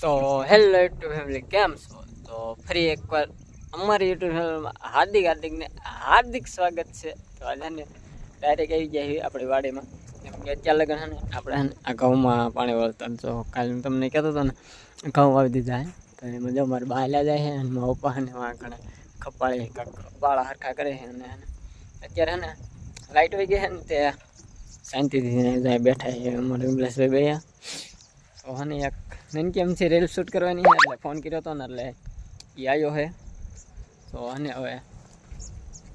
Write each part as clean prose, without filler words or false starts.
તો hello YouTube family, કેમ છો? તો ફરી એકવાર અમારી યુટ્યુબ ફેમિલીમાં હાર્દિક સ્વાગત છે. તો આજે ને ડાયરેક્ટ આવી જાય આપણી વાડીમાં, કેમ કે અત્યારે લગન છે ને આપણે આ ઘઉંમાં પાણી વળતા. તો કાલે તમને કહેતો હતો ને ઘઉં વાવી દીધા હે. તો એમાં જો મારે બાયલા જાય છે અને મારા પપ્પા ને ઘણા ખપાળી બાળા હરખા કરે છે. અને અત્યારે છે ને લાઇટ વહી ગઈ છે ને તે શાંતિથી બેઠા છે અમારે વિમલેશભાઈ ભાઈ. તો અને એક નનકી એમથી રીલ શૂટ કરવાની છે એટલે ફોન કર્યો હતો ને એટલે એ આવ્યો છે. તો અને હવે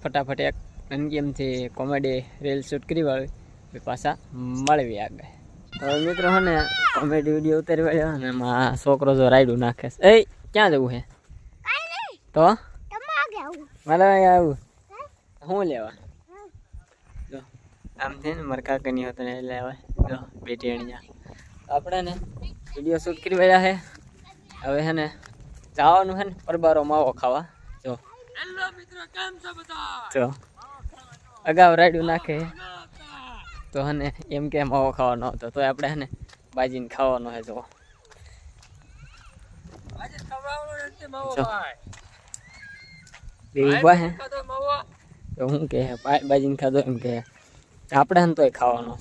ફટાફટ એક નનકી એમથી કોમેડી રીલ શૂટ કરી વાળી પાછા મળવી આગળ. તો મિત્રો છે ને કોમેડી વિડીયો ઉતારી વાળ્યો અને એમાં છોકરો જો રાયડું નાખે છે. એ ક્યાં જવું છે? તો મારે અહીંયા આવું શું લેવા? જો આમ છે ને મારા કાકાની હતો ને એટલે હવે જો બેટી અણ્યા આપણે ને વિડીયો શૂટ કરી રહ્યા છે. હવે છે ને જવાનું છે ને પરબારો માવો ખાવા. જો હેલો મિત્રો, કેમ છો બધા? જો અગાઉ રાયડું નાખે તો હે ને એમ કે માવો ખાવાનો હતો, તો આપણે હે ને બાજીને ખાવાનો છે. જો ઉભા હે તો શું કે બાજીને ખાધો એમ કે આપણે હે તોય ખાવાનો.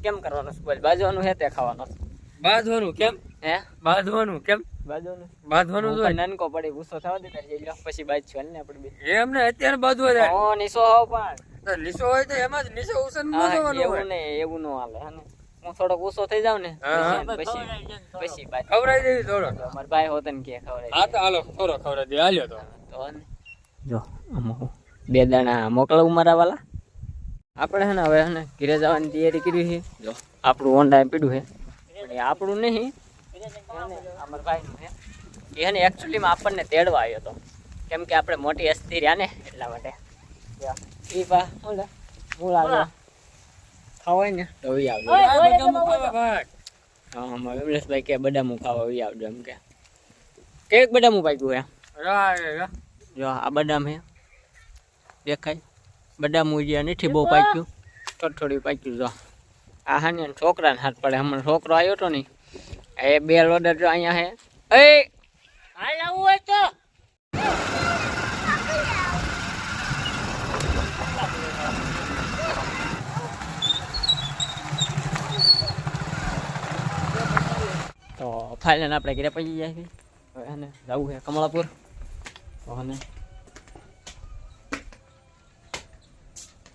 કેમ કરવાનો? બાજવાનું છે તે ખાવાનો. બાંધવાનું કેમ? હે બાંધવાનું કેમ? બાંધવાનું તો નાનકો પડી ગુસ્સો થવા દે પછી બાજ છે ને આપણે એમ ને અત્યારે બાંધવા જાય. ઓ નીસો હોવ પણ લીસો હોય તો એમાં જ નીસો ઉસન ન થવાનું. એવું ને એવું ન હાલે હે ને. હું થોડો ગુસ્સો થઈ જાવ ને પછી બાજ ખવરાઈ દેવી થોડો. અમાર ભાઈ હોત ને કે ખવરાઈ. હા તો હાલો થોડો ખવરાઈ દે હાલ્યો તો જો આમાં બે દાણા મોકલાવું મારા વાલા. આપણે હે ને હવે હે ને ઘરે જવાની તૈયારી કરી છે. જો આપણું હોન્ડા પીડ્યું છે, આપણું નહીં અમારા ભાઈનું છે. એ ને એકચ્યુઅલીમાં આપણને તેડવા આવ્યો હતો, કેમ કે આપણે મોટી હસ્તી રહ્યા ને એટલા માટે. એ પા શું લે મૂળા ખાવાય ને તો આવજો. હા વિમલેશભાઈ કે બદામું ખાવા આવજો એમ કે. કેક બદામું પાક્યું હે? જો આ બદામ હે દેખાય. બદામું જ્યાં નથી બહુ પાક્યું, થોડું પાક્યું. જો આ હા ને છોકરાને હાથ પડે. હમણાં છોકરો આવ્યો હતો ને એ બે લોડર જો અહીંયા હે. એ હાલ આવું હોય તો ફાઇનલ આપણે ઘરે પહોંચી જાય છે. હવે એને જવું છે કમળાપુર. અને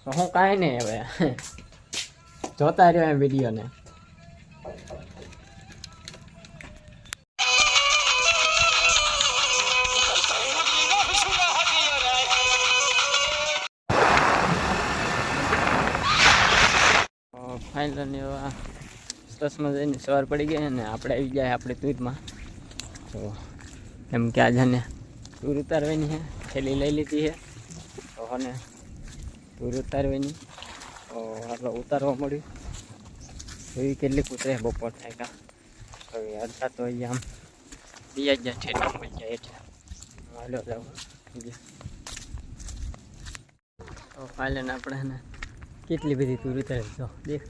તો હું કાંઈ નહીં હવે જોતા રહ્યો એમ વિડીયોને. ફાઇનલી હવે સરસ મજાની સવાર પડી ગઈ ને આપણે આવી જાય આપણે તુરમાં. તો એમ કે આજે ને તુર ઉતારવાની છે, થેલી લઈ લીધી છે. તો અને તુર ઉતારવાની તો આપણે ઉતારવા મળ્યું. એવી કેટલીક ઉતરે બપોર થાય કા હવે અડધા તો અહીંયા આમ બીજા જ ઠેઠ મળી જાય એટલે હાલો જાવ. તો ફાઇનલ આપણે ને કેટલી બધી તુર ઉતારી. તો દેખ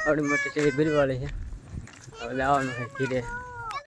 આવડી મોટી શેરી ભરવાળી છે. હવે જવાનું છે ધીરે.